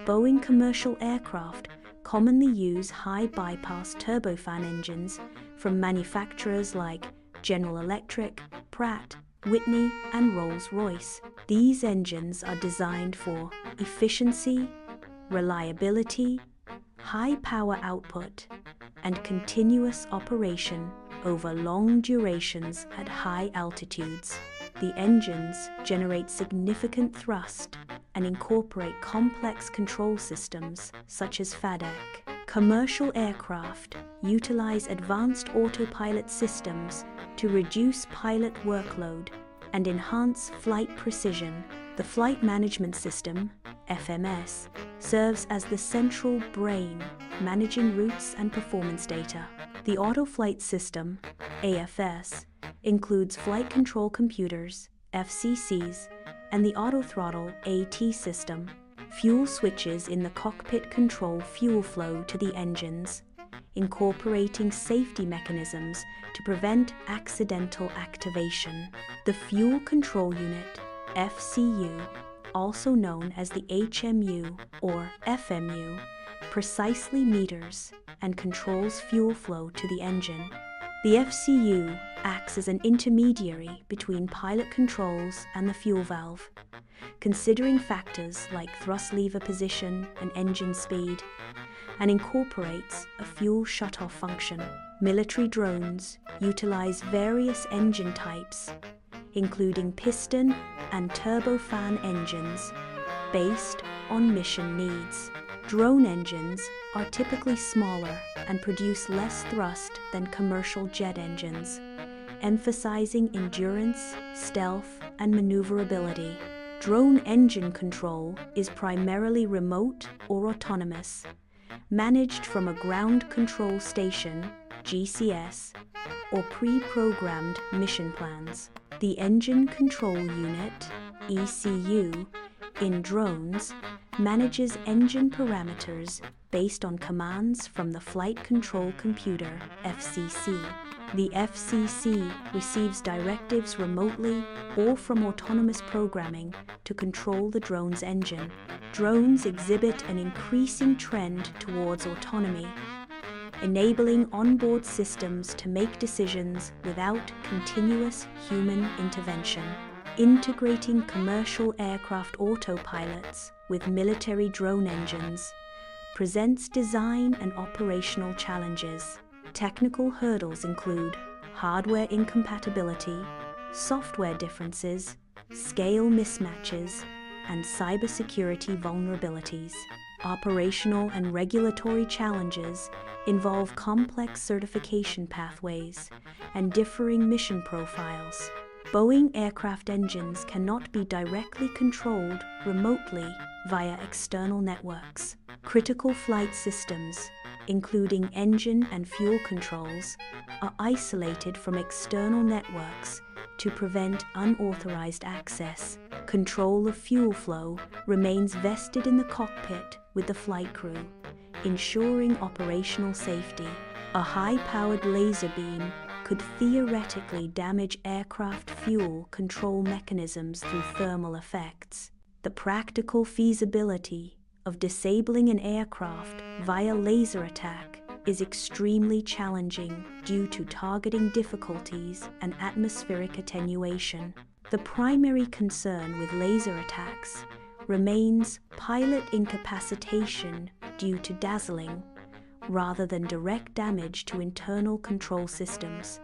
Boeing commercial aircraft commonly use high bypass turbofan engines from manufacturers like General Electric, Pratt, Whitney, and Rolls-Royce. These engines are designed for efficiency, reliability, high power output, and continuous operation over long durations at high altitudes. The engines generate significant thrust and incorporate complex control systems such as FADEC. Commercial aircraft utilize advanced autopilot systems to reduce pilot workload and enhance flight precision. The Flight Management System, FMS, serves as the central brain, managing routes and performance data. The Auto-Flight System, AFS, includes flight control computers, FCCs, and the Autothrottle AT system. Fuel switches in the cockpit control fuel flow to the engines, incorporating safety mechanisms to prevent accidental activation. The Fuel Control Unit, FCU, also known as the HMU or FMU, precisely meters and controls fuel flow to the engine. The FCU acts as an intermediary between pilot controls and the fuel valve, considering factors like thrust lever position and engine speed, and incorporates a fuel shutoff function. Military drones utilize various engine types, including piston and turbofan engines, based on mission needs. Drone engines are typically smaller and produce less thrust than commercial jet engines, emphasizing endurance, stealth, and maneuverability. Drone engine control is primarily remote or autonomous, managed from a ground control station, GCS, or pre-programmed mission plans. The Engine Control Unit, ECU, in drones, manages engine parameters based on commands from the Flight Control Computer, FCC. The FCC receives directives remotely or from autonomous programming to control the drone's engine. Drones exhibit an increasing trend towards autonomy, enabling onboard systems to make decisions without continuous human intervention. Integrating commercial aircraft autopilots with military drone engines presents design and operational challenges. Technical hurdles include hardware incompatibility, software differences, scale mismatches, and cybersecurity vulnerabilities. Operational and regulatory challenges involve complex certification pathways and differing mission profiles. Boeing aircraft engines cannot be directly controlled remotely via external networks. Critical flight systems, including engine and fuel controls, are isolated from external networks to prevent unauthorized access. Control of fuel flow remains vested in the cockpit with the flight crew, ensuring operational safety. A high-powered laser beam could theoretically damage aircraft fuel control mechanisms through thermal effects. The practical feasibility of disabling an aircraft via laser attack is extremely challenging due to targeting difficulties and atmospheric attenuation. The primary concern with laser attacks remains pilot incapacitation due to dazzling, rather than direct damage to internal control systems.